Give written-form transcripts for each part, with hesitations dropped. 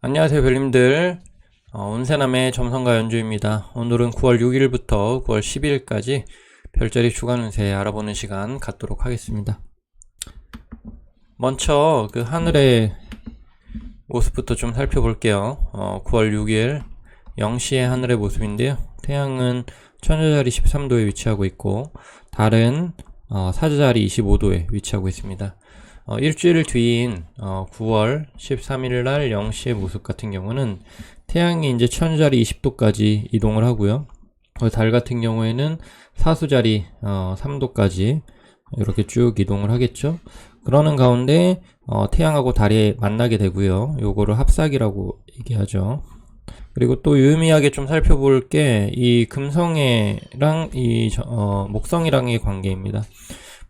안녕하세요 별님들. 운세남의 점성가 연주입니다. 오늘은 9월 6일부터 9월 10일까지 별자리 주간 운세 알아보는 시간 갖도록 하겠습니다. 먼저 그 하늘의 모습부터 좀 살펴볼게요. 9월 6일 0시의 하늘의 모습인데요. 태양은 천여자리 13도에 위치하고 있고 달은 사자자리 25도에 위치하고 있습니다. 일주일 뒤인 9월 13일 날 0시의 모습 같은 경우는 태양이 이제 천자리 20도까지 이동을 하고요. 달 같은 경우에는 사수자리 3도까지 이렇게 쭉 이동을 하겠죠. 그러는 가운데 태양하고 달이 만나게 되고요. 요거를 합삭이라고 얘기하죠. 그리고 또 유의미하게 좀 살펴볼 게 이 금성애랑 이 목성이랑의 관계입니다.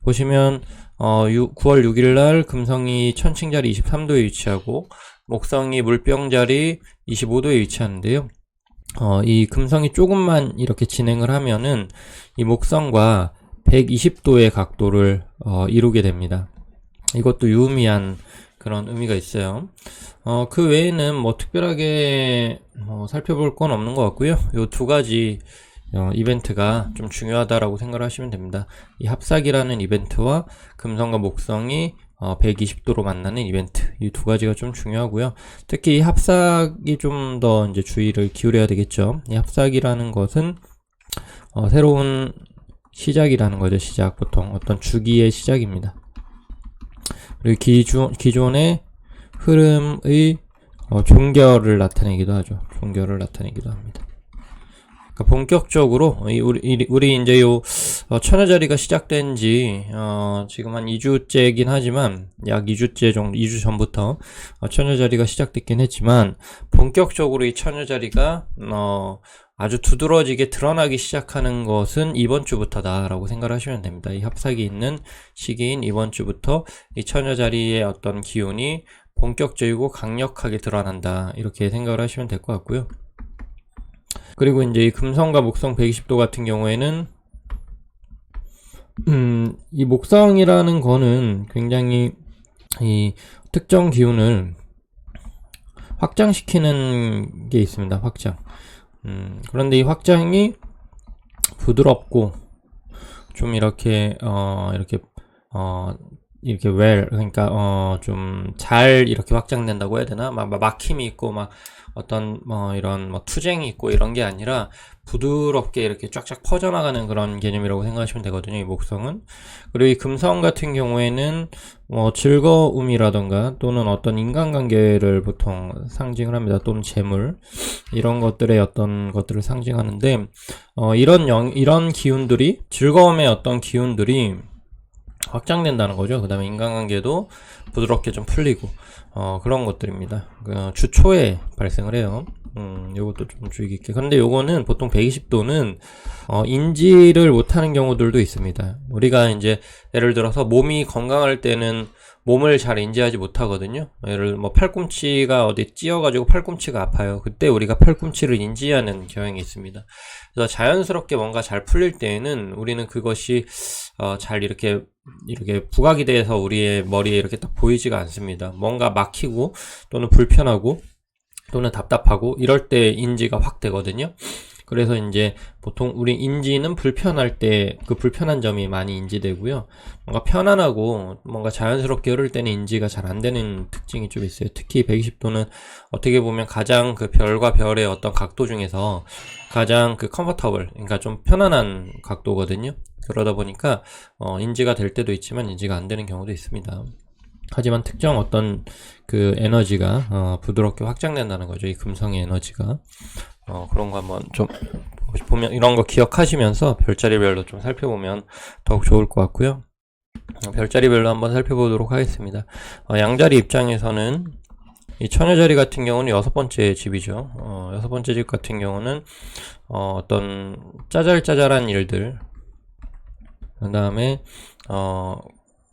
보시면 9월 6일날 금성이 천칭자리 23도에 위치하고 목성이 물병자리 25도에 위치하는데요. 이 금성이 조금만 이렇게 진행을 하면은 이 목성과 120도의 각도를 이루게 됩니다. 이것도 유의미한 그런 의미가 있어요. 그 외에는 뭐 특별하게 살펴볼 건 없는 것 같고요. 요 두 가지 이벤트가 좀 중요하다라고 생각을 하시면 됩니다. 이 합삭이라는 이벤트와 금성과 목성이 120도로 만나는 이벤트, 이 두 가지가 좀 중요하고요. 특히 이 합삭이 좀 더 이제 주의를 기울여야 되겠죠. 이 합삭이라는 것은 새로운 시작이라는 거죠. 시작, 보통 어떤 주기의 시작입니다. 그리고 기존의 흐름의 종결을 나타내기도 하죠. 종결을 나타내기도 합니다. 그러니까 본격적으로 우리 이제 요 천여자리가 시작된 지 지금 한 2주째긴 하지만 약 2주째 정도, 2주 전부터 천여자리가 시작됐긴 했지만 본격적으로 이 천여자리가 아주 두드러지게 드러나기 시작하는 것은 이번 주부터다라고 생각을 하시면 됩니다. 이 합삭이 있는 시기인 이번 주부터 이 천여자리의 어떤 기운이 본격적이고 강력하게 드러난다, 이렇게 생각을 하시면 될 것 같고요. 그리고 이제 이 금성과 목성 120도 같은 경우에는 이 목성이라는 거는 굉장히 이 특정 기운을 확장시키는 게 있습니다. 확장. 그런데 이 확장이 부드럽고 좀 이렇게 그러니까 좀 잘 이렇게 확장된다고 해야 되나? 막 막힘이 있고 막 어떤 이런 투쟁이 있고 이런 게 아니라 부드럽게 이렇게 쫙쫙 퍼져나가는 그런 개념이라고 생각하시면 되거든요, 이 목성은. 그리고 이 금성 같은 경우에는 즐거움이라던가 또는 어떤 인간관계를 보통 상징을 합니다. 또는 재물, 이런 것들의 어떤 것들을 상징하는데 이런 기운들이, 즐거움의 어떤 기운들이 확장된다는 거죠. 그 다음에 인간관계도 부드럽게 좀 풀리고 그런 것들입니다. 주 초에 발생을 해요. 요것도 좀 주의 깊게. 근데 요거는 보통 120도는 인지를 못하는 경우들도 있습니다. 우리가 이제 예를 들어서 몸이 건강할 때는 몸을 잘 인지하지 못하거든요. 예를 팔꿈치가 어디 찧어가지고 팔꿈치가 아파요. 그때 우리가 팔꿈치를 인지하는 경향이 있습니다. 그래서 자연스럽게 뭔가 잘 풀릴 때에는 우리는 그것이 잘 이렇게 부각이 돼서 우리의 머리에 이렇게 딱 보이지가 않습니다. 뭔가 막히고 또는 불편하고 또는 답답하고 이럴 때 인지가 확 되거든요. 그래서 이제 보통 우리 인지는 불편할 때 그 불편한 점이 많이 인지되고요. 뭔가 편안하고 뭔가 자연스럽게 흐를 때는 인지가 잘 안 되는 특징이 좀 있어요. 특히 120도는 어떻게 보면 가장 그 별과 별의 어떤 각도 중에서 가장 그 컴포터블, 그러니까 좀 편안한 각도거든요. 그러다 보니까 인지가 될 때도 있지만 인지가 안 되는 경우도 있습니다. 하지만 특정 어떤 그 에너지가 부드럽게 확장된다는 거죠. 이 금성의 에너지가. 그런 거 한번 좀 보면, 이런 거 기억하시면서 별자리별로 좀 살펴보면 더욱 좋을 것 같고요. 별자리별로 한번 살펴보도록 하겠습니다. 양자리 입장에서는 이 천여자리 같은 경우는 6번째 집이죠. 6번째 집 같은 경우는 어떤 짜잘짜잘한 일들, 그 다음에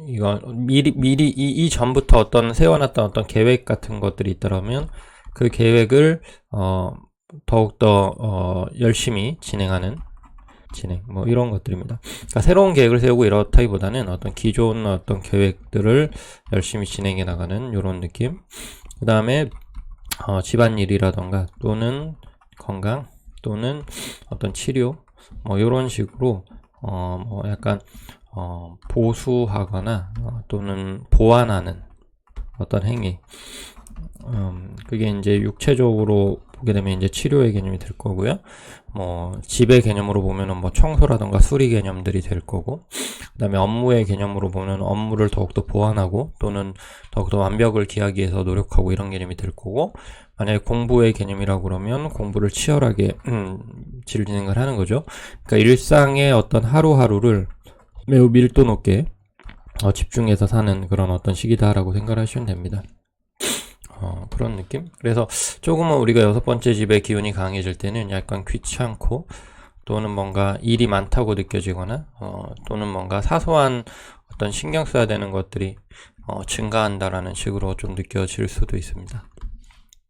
이거 미리 이전부터 어떤 세워놨던 어떤 계획 같은 것들이 있더라면 그 계획을 더욱더 열심히 진행하는 이런 것들입니다. 그러니까 새로운 계획을 세우고 이렇다기보다는 어떤 기존 어떤 계획들을 열심히 진행해 나가는 이런 느낌. 그 다음에 집안일이라던가 또는 건강 또는 어떤 치료 뭐 요런 식으로 뭐 약간 보수하거나 또는 보완하는 어떤 행위, 그게 이제 육체적으로 보게 되면 이제 치료의 개념이 될 거고요. 뭐 집의 개념으로 보면은 뭐 청소라던가 수리 개념들이 될 거고, 그다음에 업무의 개념으로 보면 업무를 더욱더 보완하고 또는 더욱더 완벽을 기하기 위해서 노력하고 이런 개념이 될 거고, 만약에 공부의 개념이라고 그러면 공부를 치열하게 진행을 하는 거죠. 그러니까 일상의 어떤 하루하루를 매우 밀도 높게 집중해서 사는 그런 어떤 시기다라고 생각을 하시면 됩니다. 그런 느낌? 그래서 조금은 우리가 6번째 집의 기운이 강해질 때는 약간 귀찮고 또는 뭔가 일이 많다고 느껴지거나 또는 뭔가 사소한 어떤 신경 써야 되는 것들이 증가한다라는 식으로 좀 느껴질 수도 있습니다.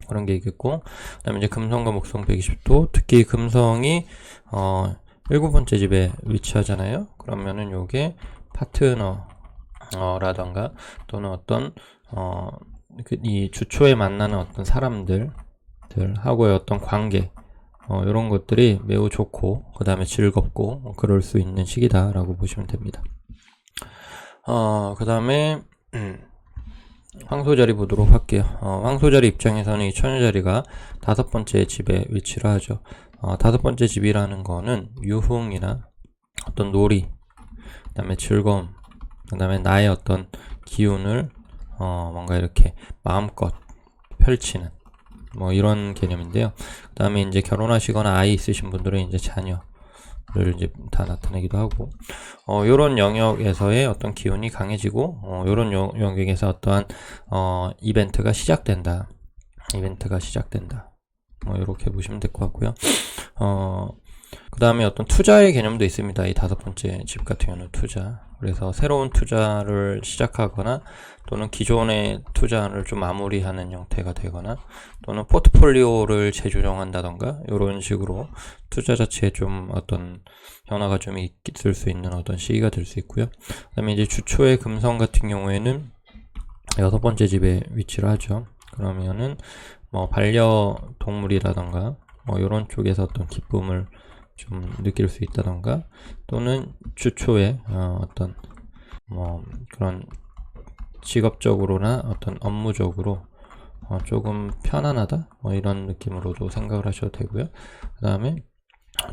그런 게 있겠고, 그 다음에 이제 금성과 목성 120도, 특히 금성이 7번째 집에 위치하잖아요. 그러면은 요게 파트너라던가 또는 어떤 이 주초에 만나는 어떤 사람들하고의 어떤 관계, 이런 것들이 매우 좋고 그 다음에 즐겁고 그럴 수 있는 시기다라고 보시면 됩니다. 그 다음에 황소자리 보도록 할게요. 황소자리 입장에서는 이 처녀자리가 5번째 집에 위치를 하죠. 5번째 집이라는 거는 유흥이나 어떤 놀이, 그 다음에 즐거움, 그 다음에 나의 어떤 기운을 뭔가 이렇게 마음껏 펼치는 뭐 이런 개념인데요. 그 다음에 이제 결혼하시거나 아이 있으신 분들은 이제 자녀를 이제 다 나타내기도 하고, 요런 영역에서의 어떤 기운이 강해지고, 요런 영역에서 어떠한 이벤트가 시작된다. 뭐 이렇게 보시면 될 것 같고요. 그 다음에 어떤 투자의 개념도 있습니다. 이 5번째 집 같은 경우는 투자. 그래서 새로운 투자를 시작하거나 또는 기존의 투자를 좀 마무리하는 형태가 되거나 또는 포트폴리오를 재조정한다던가 이런 식으로 투자 자체에 좀 어떤 변화가 좀 있을 수 있는 어떤 시기가 될 수 있고요. 그 다음에 이제 주초의 금성 같은 경우에는 6번째 집에 위치를 하죠. 그러면은 뭐 반려동물이라던가 뭐 이런 쪽에서 어떤 기쁨을 좀 느낄 수 있다던가 또는 주초에 어떤 뭐 그런 직업적으로나 어떤 업무적으로 조금 편안하다 뭐 이런 느낌으로도 생각을 하셔도 되고요. 그 다음에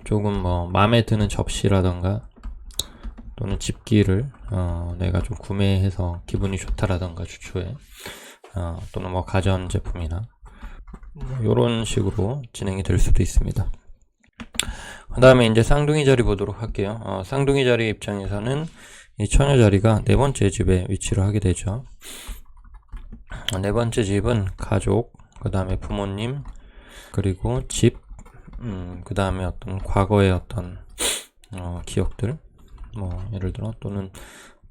조금 뭐 마음에 드는 접시라던가 또는 집기를 내가 좀 구매해서 기분이 좋다라던가 주초에 또는 뭐 가전제품이나 뭐 이런 식으로 진행이 될 수도 있습니다. 그 다음에 이제 쌍둥이 자리 보도록 할게요. 쌍둥이 자리 입장에서는 이 처녀 자리가 4번째 집에 위치를 하게 되죠. 4번째 집은 가족, 그 다음에 부모님, 그리고 집, 그 다음에 어떤 과거의 어떤 기억들, 뭐 예를 들어 또는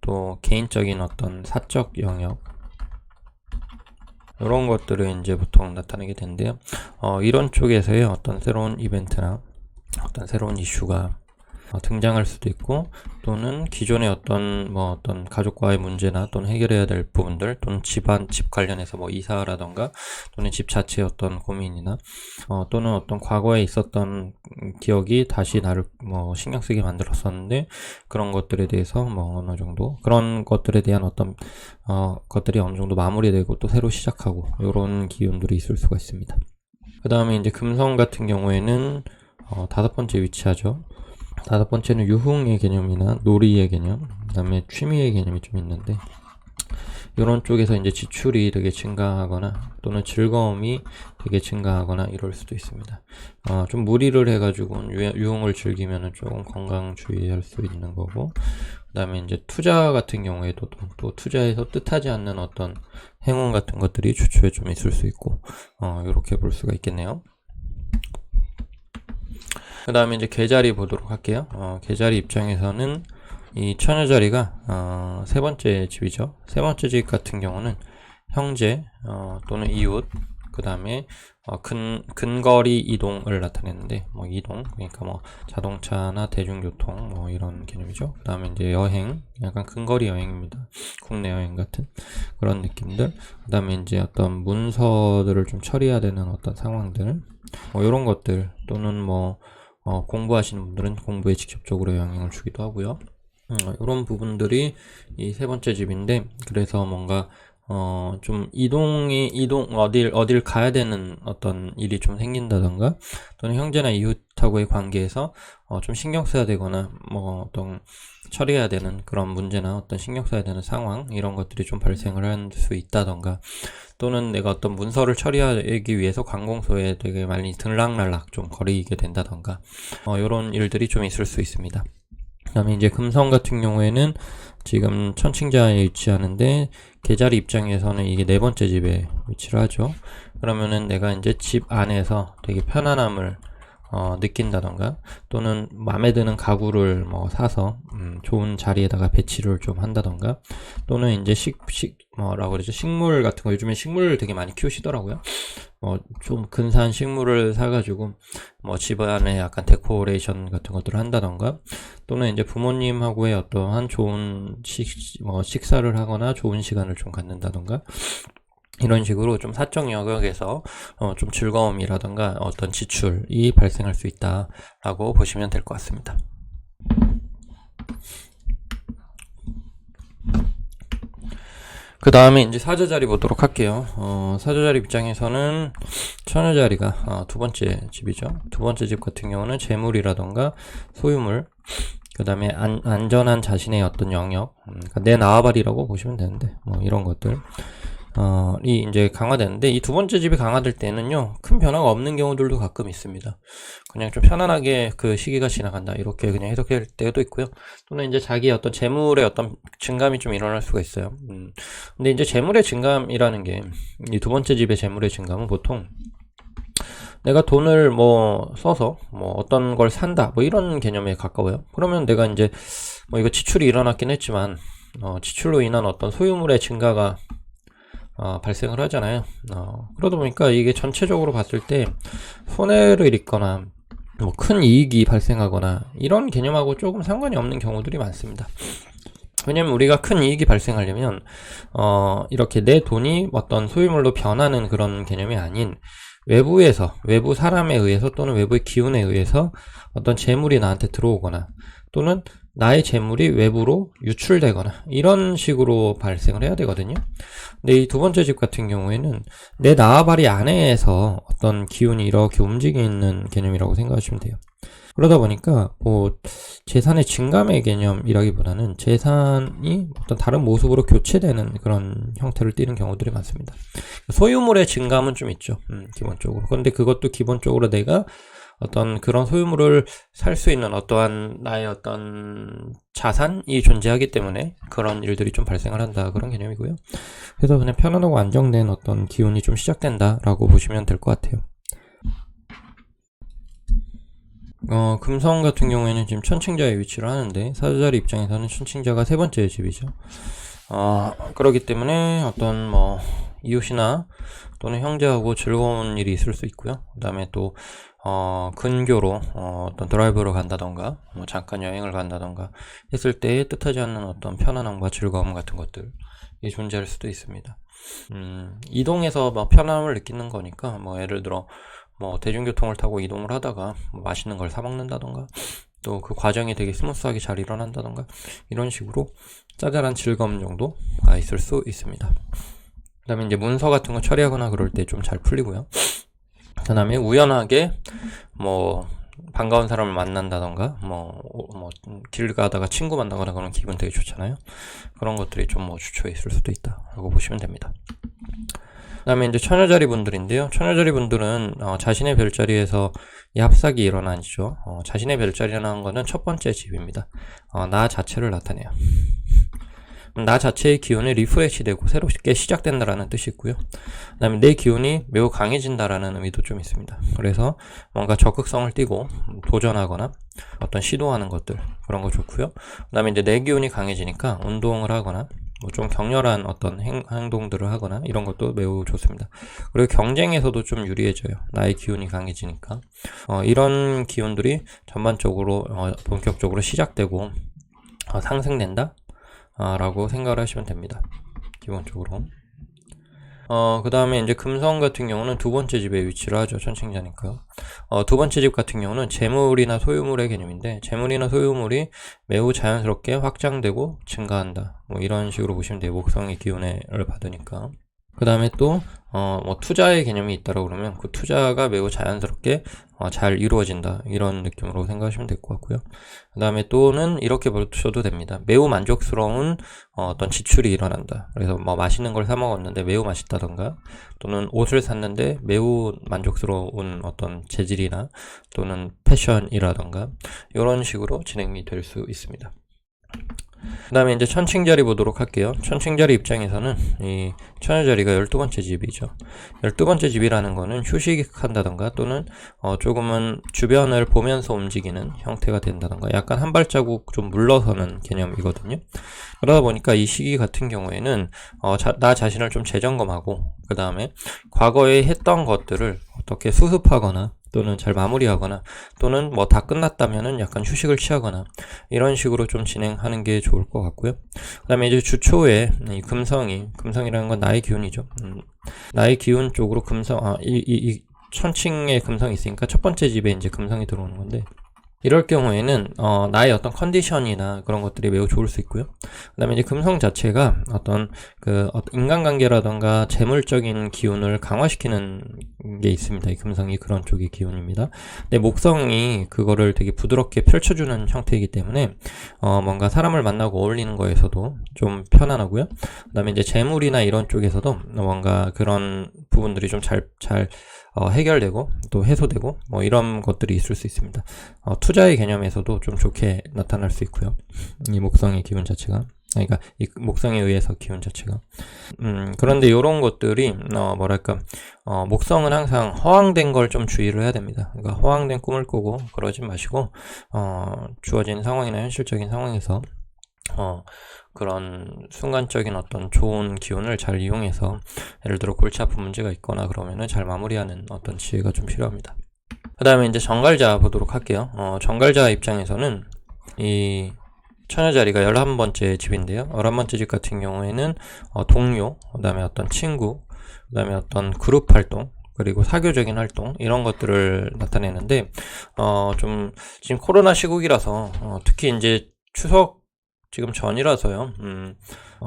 또 개인적인 어떤 사적 영역, 이런 것들을 이제 보통 나타내게 되는데요. 이런 쪽에서의 어떤 새로운 이벤트나 어떤 새로운 이슈가 등장할 수도 있고, 또는 기존의 어떤 가족과의 문제나 또는 해결해야 될 부분들, 또는 집 관련해서 뭐 이사라던가 또는 집 자체의 어떤 고민이나 또는 어떤 과거에 있었던 기억이 다시 나를 뭐 신경 쓰게 만들었었는데 그런 것들에 대해서 뭐 어느 정도 그런 것들에 대한 어떤 것들이 어느 정도 마무리되고 또 새로 시작하고 이런 기운들이 있을 수가 있습니다. 그 다음에 이제 금성 같은 경우에는 5번째 위치하죠. 5번째는 유흥의 개념이나 놀이의 개념, 그 다음에 취미의 개념이 좀 있는데, 이런 쪽에서 이제 지출이 되게 증가하거나 또는 즐거움이 되게 증가하거나 이럴 수도 있습니다. 좀 무리를 해가지고 유흥을 즐기면은 조금 건강 주의할 수 있는 거고, 그 다음에 이제 투자 같은 경우에도 또 투자에서 뜻하지 않는 어떤 행운 같은 것들이 주초에 좀 있을 수 있고, 이렇게 볼 수가 있겠네요. 그 다음에 이제 계자리 보도록 할게요. 계자리 입장에서는 이 처녀 자리가 3번째 집이죠. 3번째 집 같은 경우는 형제 또는 이웃, 그 다음에 근거리 이동을 나타내는데, 뭐 이동, 그러니까 뭐 자동차나 대중교통 뭐 이런 개념이죠. 그 다음에 이제 여행, 약간 근거리 여행입니다. 국내 여행 같은 그런 느낌들. 그 다음에 이제 어떤 문서들을 좀 처리해야 되는 어떤 상황들, 뭐 이런 것들, 또는 뭐 공부하시는 분들은 공부에 직접적으로 영향을 주기도 하고요. 이런 부분들이 이 세 번째 집인데, 그래서 뭔가 좀 어딜 가야 되는 어떤 일이 좀 생긴다던가, 또는 형제나 이웃하고의 관계에서 좀 신경 써야 되거나, 뭐 어떤 처리해야 되는 그런 문제나 어떤 신경 써야 되는 상황, 이런 것들이 좀 발생을 할 수 있다던가, 또는 내가 어떤 문서를 처리하기 위해서 관공서에 되게 많이 들락날락 좀 거리게 된다던가, 이런 일들이 좀 있을 수 있습니다. 그 다음에 이제 금성 같은 경우에는 지금 천칭자에 위치하는데, 계자리 입장에서는 이게 네 번째 집에 위치를 하죠. 그러면은 내가 이제 집 안에서 되게 편안함을 느낀다던가, 또는 마음에 드는 가구를 뭐 사서 좋은 자리에다가 배치를 좀 한다던가, 또는 이제 뭐라고 그러죠, 식물 같은 거, 요즘에 식물을 되게 많이 키우시더라고요. 좀 근사한 식물을 사가지고 뭐 집안에 약간 데코레이션 같은 것들을 한다던가, 또는 이제 부모님하고의 어떠한 좋은 식사를 하거나 좋은 시간을 좀 갖는다던가, 이런 식으로 좀 사적 영역에서 좀 즐거움이라던가 어떤 지출이 발생할 수 있다라고 보시면 될 것 같습니다. 그 다음에 이제 사자자리 보도록 할게요. 사자자리 입장에서는 처녀자리가 두 번째 집이죠. 두 번째 집 같은 경우는 재물이라던가 소유물, 그 다음에 안전한 자신의 어떤 영역, 그러니까 내 나와바리라고 보시면 되는데, 뭐 이런 것들 이 이제 강화되는데, 이 두 번째 집이 강화될 때는요, 큰 변화가 없는 경우들도 가끔 있습니다. 그냥 좀 편안하게 그 시기가 지나간다, 이렇게 그냥 해석될 때도 있고요. 또는 이제 자기 어떤 재물의 어떤 증감이 좀 일어날 수가 있어요. 근데 이제 재물의 증감이라는 게, 이 두 번째 집의 재물의 증감은 보통 내가 돈을 뭐 써서 뭐 어떤 걸 산다, 뭐 이런 개념에 가까워요. 그러면 내가 이제 뭐 이거 지출이 일어났긴 했지만, 지출로 인한 어떤 소유물의 증가가 발생을 하잖아요. 그러다 보니까 이게 전체적으로 봤을 때 손해를 입거나 뭐 큰 이익이 발생하거나 이런 개념하고 조금 상관이 없는 경우들이 많습니다. 왜냐면 우리가 큰 이익이 발생하려면 이렇게 내 돈이 어떤 소유물로 변하는 그런 개념이 아닌, 외부 사람에 의해서 또는 외부의 기운에 의해서 어떤 재물이 나한테 들어오거나, 또는 나의 재물이 외부로 유출되거나, 이런 식으로 발생을 해야 되거든요. 근데 이 두 번째 집 같은 경우에는 내 나와바리 안에서 어떤 기운이 이렇게 움직이는 개념이라고 생각하시면 돼요. 그러다 보니까 뭐 재산의 증감의 개념이라기보다는 재산이 어떤 다른 모습으로 교체되는 그런 형태를 띠는 경우들이 많습니다. 소유물의 증감은 좀 있죠, 기본적으로. 그런데 그것도 기본적으로 내가 어떤 그런 소유물을 살 수 있는 어떠한 나의 어떤 자산이 존재하기 때문에 그런 일들이 좀 발생을 한다, 그런 개념이고요. 그래서 그냥 편안하고 안정된 어떤 기운이 좀 시작된다라고 보시면 될 것 같아요. 금성 같은 경우에는 지금 천칭자에 위치를 하는데, 사자자리 입장에서는 천칭자가 세 번째 집이죠. 그렇기 때문에 어떤 뭐 이웃이나 또는 형제하고 즐거운 일이 있을 수 있고요. 그 다음에 또 근교로 어떤 드라이브로 간다던가, 뭐 잠깐 여행을 간다던가 했을 때 뜻하지 않는 어떤 편안함과 즐거움 같은 것들이 존재할 수도 있습니다. 이동해서 뭐 편안함을 느끼는 거니까, 뭐 예를 들어 뭐 대중교통을 타고 이동을 하다가 뭐 맛있는 걸 사 먹는다던가, 또 그 과정이 되게 스무스하게 잘 일어난다던가, 이런 식으로 짜잘한 즐거움 정도가 있을 수 있습니다. 그 다음에 이제 문서 같은 거 처리하거나 그럴 때 좀 잘 풀리고요. 그 다음에 우연하게 뭐 반가운 사람을 만난다던가, 길 가다가 친구 만나거나 그런 기분 되게 좋잖아요. 그런 것들이 좀 뭐 주초에 있을 수도 있다라고 보시면 됩니다. 그 다음에 이제 처녀자리 분들인데요. 처녀자리 분들은 자신의 별자리에서 이 합삭이 일어나죠. 자신의 별자리라는 거는 첫 번째 집입니다. 나 자체를 나타내요. 나 자체의 기운이 리프레시 되고 새롭게 시작된다라는 뜻이 있고요. 그 다음에 내 기운이 매우 강해진다라는 의미도 좀 있습니다. 그래서 뭔가 적극성을 띠고 도전하거나 어떤 시도하는 것들, 그런 거 좋고요. 그 다음에 이제 내 기운이 강해지니까 운동을 하거나 뭐 좀 격렬한 어떤 행동들을 하거나 이런 것도 매우 좋습니다. 그리고 경쟁에서도 좀 유리해져요. 나의 기운이 강해지니까. 이런 기운들이 전반적으로 본격적으로 시작되고 상승된다 라고 생각을 하시면 됩니다. 기본적으로. 그 다음에 이제 금성 같은 경우는 두 번째 집에 위치를 하죠. 천칭자니까. 두 번째 집 같은 경우는 재물이나 소유물의 개념인데, 재물이나 소유물이 매우 자연스럽게 확장되고 증가한다. 뭐 이런 식으로 보시면 돼요. 목성의 기운을 받으니까. 그 다음에 또, 뭐 투자의 개념이 있다고 그러면 그 투자가 매우 자연스럽게 잘 이루어진다. 이런 느낌으로 생각하시면 될 것 같고요. 그 다음에 또는 이렇게 보셔도 됩니다. 매우 만족스러운 어떤 지출이 일어난다. 그래서 뭐 맛있는 걸 사 먹었는데 매우 맛있다던가, 또는 옷을 샀는데 매우 만족스러운 어떤 재질이나 또는 패션이라던가, 이런 식으로 진행이 될 수 있습니다. 그 다음에 이제 천칭자리 보도록 할게요. 천칭자리 입장에서는 이 천여자리가 12번째 집이죠. 12번째 집이라는 거는 휴식한다던가 또는 조금은 주변을 보면서 움직이는 형태가 된다던가, 약간 한 발자국 좀 물러서는 개념이거든요. 그러다 보니까 이 시기 같은 경우에는 나 자신을 좀 재점검하고, 그 다음에 과거에 했던 것들을 어떻게 수습하거나 또는 잘 마무리하거나, 또는 뭐 다 끝났다면은 약간 휴식을 취하거나, 이런 식으로 좀 진행하는 게 좋을 것 같고요. 그 다음에 이제 주초에 이 금성이라는 건 나의 기운이죠. 나의 기운 쪽으로 이 천칭의 금성이 있으니까 첫 번째 집에 이제 금성이 들어오는 건데, 이럴 경우에는 나의 어떤 컨디션이나 그런 것들이 매우 좋을 수 있고요. 그 다음에 이제 금성 자체가 어떤 인간관계라던가 재물적인 기운을 강화시키는 게 있습니다. 이 금성이 그런 쪽의 기운입니다. 근데 목성이 그거를 되게 부드럽게 펼쳐주는 형태이기 때문에 뭔가 사람을 만나고 어울리는 거에서도 좀 편안하고요. 그 다음에 이제 재물이나 이런 쪽에서도 뭔가 그런 부분들이 좀 잘 해결되고 또 해소되고 뭐 이런 것들이 있을 수 있습니다. 투자의 개념에서도 좀 좋게 나타날 수 있고요. 이 목성의 기운 자체가, 그러니까 이 목성에 의해서 기운 자체가. 그런데 이런 것들이 목성은 항상 허황된 걸 좀 주의를 해야 됩니다. 그러니까 허황된 꿈을 꾸고 그러지 마시고 주어진 상황이나 현실적인 상황에서 그런 순간적인 어떤 좋은 기운을 잘 이용해서, 예를 들어 골치 아픈 문제가 있거나 그러면은 잘 마무리하는 어떤 지혜가 좀 필요합니다. 그 다음에 이제 정갈자 보도록 할게요. 정갈자 입장에서는 이 천여자리가 11번째 집인데요. 11번째 집 같은 경우에는 동료, 그 다음에 어떤 친구, 그 다음에 어떤 그룹 활동, 그리고 사교적인 활동, 이런 것들을 나타내는데, 좀 지금 코로나 시국이라서 특히 이제 추석 지금 전이라서요.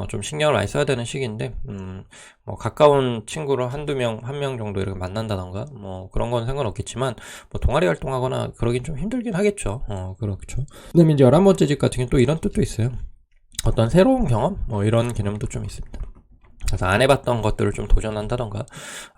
좀 신경을 많이 써야 되는 시기인데, 뭐 가까운 친구를 한 명 정도 이렇게 만난다던가, 뭐 그런 건 상관없겠지만, 뭐 동아리 활동하거나 그러긴 좀 힘들긴 하겠죠. 그렇죠. 그다음에 이제 11번째 집 같은 경우는 또 이런 뜻도 있어요. 어떤 새로운 경험, 뭐 이런 개념도 좀 있습니다. 그래서 안 해봤던 것들을 좀 도전한다던가,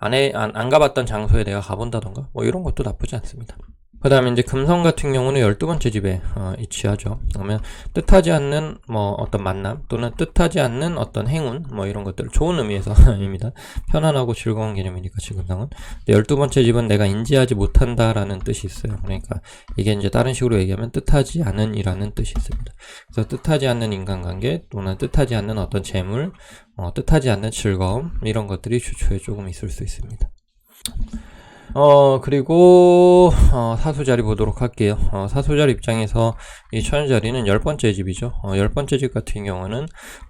안 가봤던 장소에 내가 가본다던가, 뭐 이런 것도 나쁘지 않습니다. 그 다음에 이제 금성 같은 경우는 12번째 집에 위치하죠. 그러면 뜻하지 않는 뭐 어떤 만남, 또는 뜻하지 않는 어떤 행운, 뭐 이런 것들, 좋은 의미에서 입니다. 편안하고 즐거운 개념이니까 지금성은. 12번째 집은 내가 인지하지 못한다라는 뜻이 있어요. 그러니까 이게 이제 다른 식으로 얘기하면 뜻하지 않은 이라는 뜻이 있습니다. 그래서 뜻하지 않는 인간관계, 또는 뜻하지 않는 어떤 재물, 뜻하지 않는 즐거움, 이런 것들이 주초에 조금 있을 수 있습니다. 그리고 사수자리 보도록 할게요. 사수자리 입장에서 이 천여자리는 10번째 집이죠. 10번째 집 같은 경우는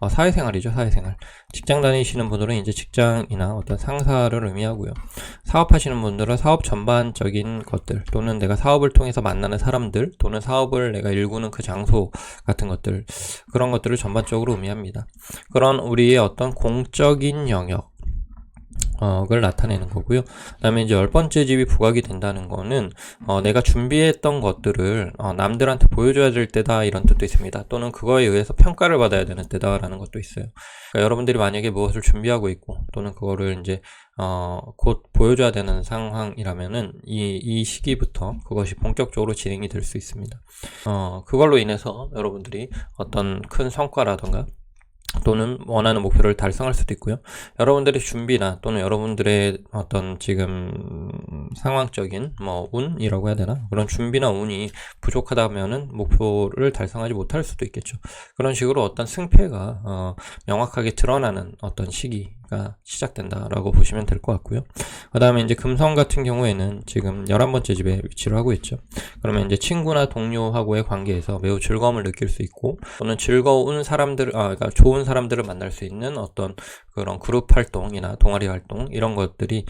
사회생활이죠. 사회생활. 직장 다니시는 분들은 이제 직장이나 어떤 상사를 의미하고요. 사업하시는 분들은 사업 전반적인 것들, 또는 내가 사업을 통해서 만나는 사람들, 또는 사업을 내가 일구는 그 장소 같은 것들, 그런 것들을 전반적으로 의미합니다. 그런 우리의 어떤 공적인 영역, 그걸 나타내는 거고요. 그 다음에 이제 10번째 집이 부각이 된다는 거는 내가 준비했던 것들을 남들한테 보여줘야 될 때다, 이런 뜻도 있습니다. 또는 그거에 의해서 평가를 받아야 되는 때다 라는 것도 있어요. 그러니까 여러분들이 만약에 무엇을 준비하고 있고, 또는 그거를 이제 곧 보여줘야 되는 상황이라면은 이 시기부터 그것이 본격적으로 진행이 될 수 있습니다. 그걸로 인해서 여러분들이 어떤 큰 성과라던가 또는 원하는 목표를 달성할 수도 있고요. 여러분들의 준비나 또는 여러분들의 어떤 지금 상황적인 뭐 운이라고 해야 되나? 그런 준비나 운이 부족하다면은 목표를 달성하지 못할 수도 있겠죠. 그런 식으로 어떤 승패가 명확하게 드러나는 어떤 시기가 시작된다라고 보시면 될 것 같고요. 그 다음에 이제 금성 같은 경우에는 지금 11번째 집에 위치를 하고 있죠. 그러면 이제 친구나 동료하고의 관계에서 매우 즐거움을 느낄 수 있고, 또는 즐거운 사람들, 그러니까 좋은 사람들을 만날 수 있는 어떤 그런 그룹 활동이나 동아리 활동, 이런 것들이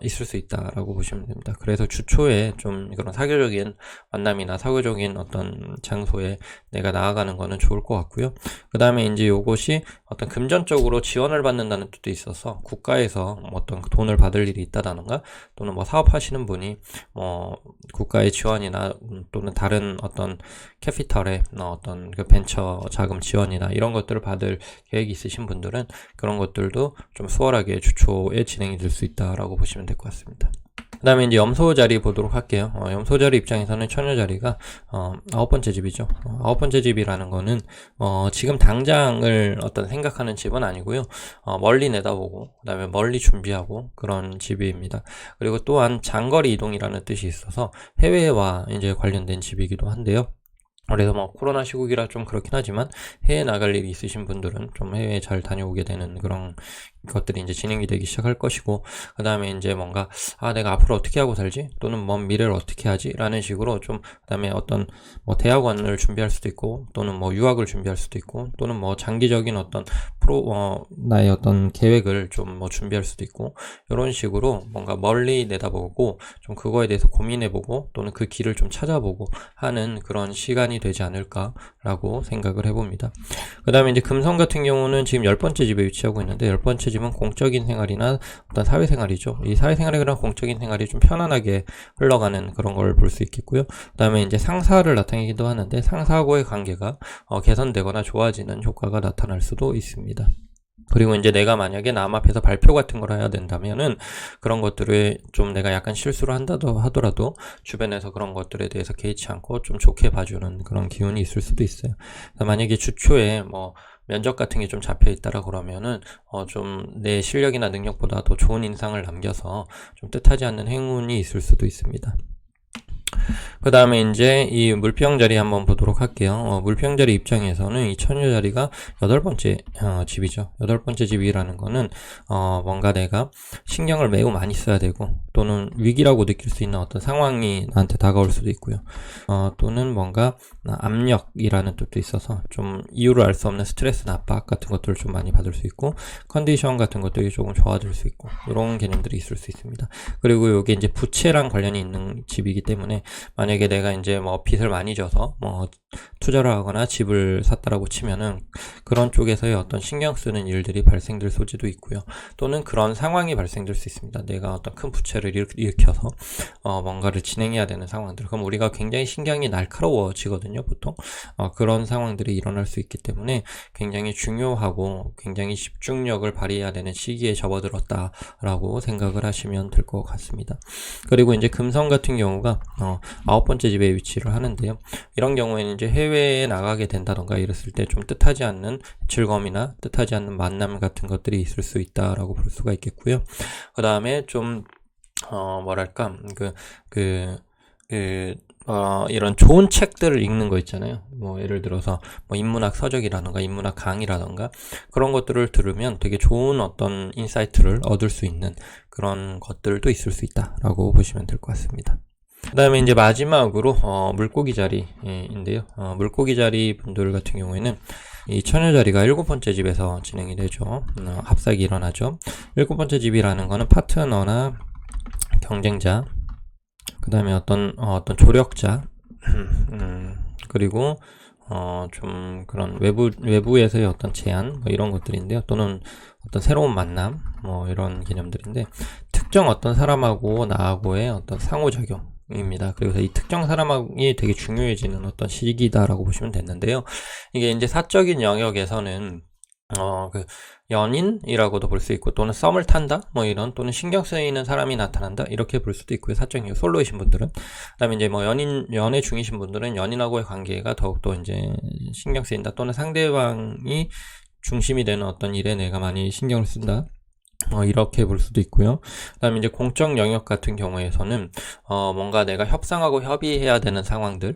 있을 수 있다라고 보시면 됩니다. 그래서 주초에 좀 그런 사교적인 만남이나 사교적인 어떤 장소에 내가 나아가는 거는 좋을 것 같고요. 그 다음에 이제 요것이 어떤 금전적으로 지원을 받는다는 뜻도 있어서 국가에서 어떤 돈을 받을 일이 있다던가, 또는 뭐 사업하시는 분이 뭐 국가의 지원이나 또는 다른 어떤 캐피털의 어떤 그 벤처 자금 지원이나 이런 것들을 받을 계획이 있으신 분들은 그런 것들도 좀 수월하게 주초에 진행이 될 수 있다라고 보시면 될 것 같습니다. 그 다음에 이제 염소 자리 보도록 할게요. 염소 자리 입장에서는 처녀 자리가 9번째 집이죠. 9번째 집이라는 거는 지금 당장을 어떤 생각하는 집은 아니고요. 멀리 내다보고 그 다음에 멀리 준비하고 그런 집입니다. 그리고 또한 장거리 이동이라는 뜻이 있어서 해외와 이제 관련된 집이기도 한데요. 그래서 뭐 코로나 시국이라 좀 그렇긴 하지만 해외 나갈 일이 있으신 분들은 좀 해외에 잘 다녀오게 되는 그런 것들이 이제 진행이 되기 시작할 것이고, 그 다음에 이제 뭔가 내가 앞으로 어떻게 하고 살지, 또는 먼 미래를 어떻게 하지 라는 식으로 좀, 그 다음에 어떤 뭐 대학원을 준비할 수도 있고, 또는 뭐 유학을 준비할 수도 있고, 또는 뭐 장기적인 어떤 나의 어떤 계획을 좀 뭐 준비할 수도 있고, 이런 식으로 뭔가 멀리 내다보고 좀 그거에 대해서 고민해보고, 또는 그 길을 좀 찾아보고 하는 그런 시간이 되지 않을까라고 생각을 해봅니다. 그 다음에 이제 금성 같은 경우는 지금 10번째 집에 위치하고 있는데, 10번째 집은 공적인 생활이나 어떤 사회생활이죠. 이 사회생활의 그런 공적인 생활이 좀 편안하게 흘러가는 그런 걸 볼 수 있겠고요. 그 다음에 이제 상사를 나타내기도 하는데, 상사하고의 관계가 개선되거나 좋아지는 효과가 나타날 수도 있습니다. 그리고 이제 내가 만약에 남 앞에서 발표 같은 걸 해야 된다면은 그런 것들을 좀 내가 약간 실수를 한다도 하더라도 주변에서 그런 것들에 대해서 개의치 않고 좀 좋게 봐주는 그런 기운이 있을 수도 있어요. 만약에 주초에 뭐 면접 같은 게 좀 잡혀 있다라 그러면은 좀 내 실력이나 능력보다 더 좋은 인상을 남겨서 좀 뜻하지 않는 행운이 있을 수도 있습니다. 그 다음에 이제 이 물평 자리 한번 보도록 할게요. 물평 자리 입장에서는 이 처녀 자리가 8번째 집이죠. 8번째 집이라는 거는 뭔가 내가 신경을 매우 많이 써야 되고, 또는 위기라고 느낄 수 있는 어떤 상황이 나한테 다가올 수도 있고요. 또는 뭔가 압력이라는 뜻도 있어서 좀 이유를 알 수 없는 스트레스나 압박 같은 것들을 좀 많이 받을 수 있고, 컨디션 같은 것들이 조금 좋아질 수 있고, 이런 개념들이 있을 수 있습니다. 그리고 이게 이제 부채랑 관련이 있는 집이기 때문에 만약에 내가 이제 뭐 빚을 많이 져서 뭐 투자를 하거나 집을 샀다라고 치면은 그런 쪽에서의 어떤 신경 쓰는 일들이 발생될 소지도 있고요. 또는 그런 상황이 발생될 수 있습니다. 내가 어떤 큰 부채를 일으켜서 뭔가를 진행해야 되는 상황들. 그럼 우리가 굉장히 신경이 날카로워지거든요, 보통. 그런 상황들이 일어날 수 있기 때문에 굉장히 중요하고 굉장히 집중력을 발휘해야 되는 시기에 접어들었다라고 생각을 하시면 될 것 같습니다. 그리고 이제 금성 같은 경우가 9번째 집에 위치를 하는데요. 이런 경우에는 이제 해외에 나가게 된다던가 이랬을 때 좀 뜻하지 않는 즐거움이나 뜻하지 않는 만남 같은 것들이 있을 수 있다라고 볼 수가 있겠고요. 그 다음에 좀 뭐랄까 이런 좋은 책들을 읽는 거 있잖아요. 뭐 예를 들어서 뭐 인문학 서적이라던가 인문학 강의라던가 그런 것들을 들으면 되게 좋은 어떤 인사이트를 얻을 수 있는 그런 것들도 있을 수 있다라고 보시면 될 것 같습니다. 그 다음에 이제 마지막으로 물고기 자리인데요. 물고기 자리 분들 같은 경우에는 이 처녀 자리가 7번째 집에서 진행이 되죠. 합삭이 일어나죠. 7번째 집이라는 거는 파트너나 경쟁자, 그 다음에 어떤 조력자, 그리고 좀 그런 외부에서의 어떤 제안, 뭐 이런 것들인데요. 또는 어떤 새로운 만남, 뭐 이런 개념들인데, 특정 어떤 사람하고 나하고의 어떤 상호작용입니다. 그래서 이 특정 사람이 되게 중요해지는 어떤 시기다라고 보시면 됐는데요. 이게 이제 사적인 영역에서는 그 연인이라고도 볼 수 있고, 또는 썸을 탄다, 뭐 이런, 또는 신경 쓰이는 사람이 나타난다, 이렇게 볼 수도 있고요. 사적인 솔로이신 분들은. 그 다음에 이제 뭐 연애 중이신 분들은 연인하고의 관계가 더욱더 이제 신경 쓰인다, 또는 상대방이 중심이 되는 어떤 일에 내가 많이 신경을 쓴다, 이렇게 볼 수도 있고요. 그다음에 이제 공적 영역 같은 경우에서는 뭔가 내가 협상하고 협의해야 되는 상황들,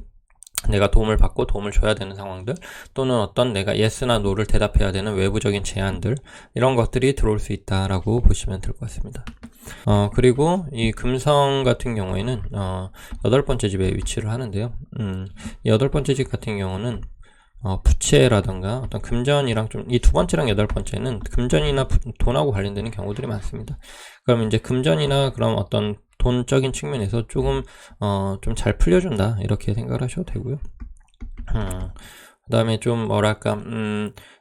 내가 도움을 받고 도움을 줘야 되는 상황들, 또는 어떤 내가 yes나 no를 대답해야 되는 외부적인 제안들, 이런 것들이 들어올 수 있다라고 보시면 될 것 같습니다. 그리고 이 금성 같은 경우에는 8번째 집에 위치를 하는데요. 이 8번째 집 같은 경우는 부채라던가 어떤 금전이랑 좀, 이 두 번째랑 8번째는 금전이나 돈하고 관련되는 경우들이 많습니다. 그럼 이제 금전이나 그런 어떤 돈적인 측면에서 조금 좀 잘 풀려준다, 이렇게 생각을 하셔도 되고요. 그 다음에 좀 뭐랄까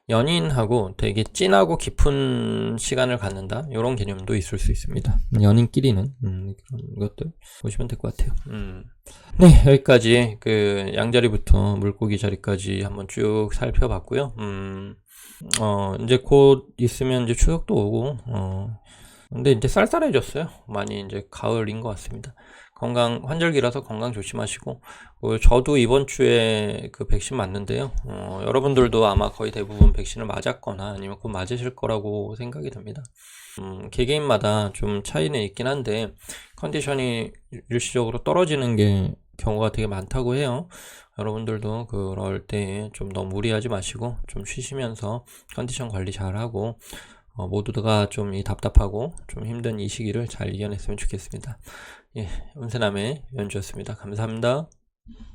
연인하고 되게 진하고 깊은 시간을 갖는다, 이런 개념도 있을 수 있습니다. 연인끼리는 그런 것들 보시면 될 것 같아요. 네, 여기까지 그 양자리부터 물고기 자리까지 한번 쭉 살펴봤고요. 이제 곧 있으면 이제 추석도 오고, 근데 이제 쌀쌀해졌어요. 많이 이제 가을인 것 같습니다. 건강, 환절기라서 건강 조심하시고, 저도 이번 주에 그 백신 맞는데요. 여러분들도 아마 거의 대부분 백신을 맞았거나 아니면 곧 맞으실 거라고 생각이 됩니다. 개개인마다 좀 차이는 있긴 한데, 컨디션이 일시적으로 떨어지는 게 경우가 되게 많다고 해요. 여러분들도 그럴 때 좀 너무 무리하지 마시고, 좀 쉬시면서 컨디션 관리 잘하고, 모두가 좀 이 답답하고 좀 힘든 이 시기를 잘 이겨냈으면 좋겠습니다. 예, 운세남의 연주였습니다. 감사합니다.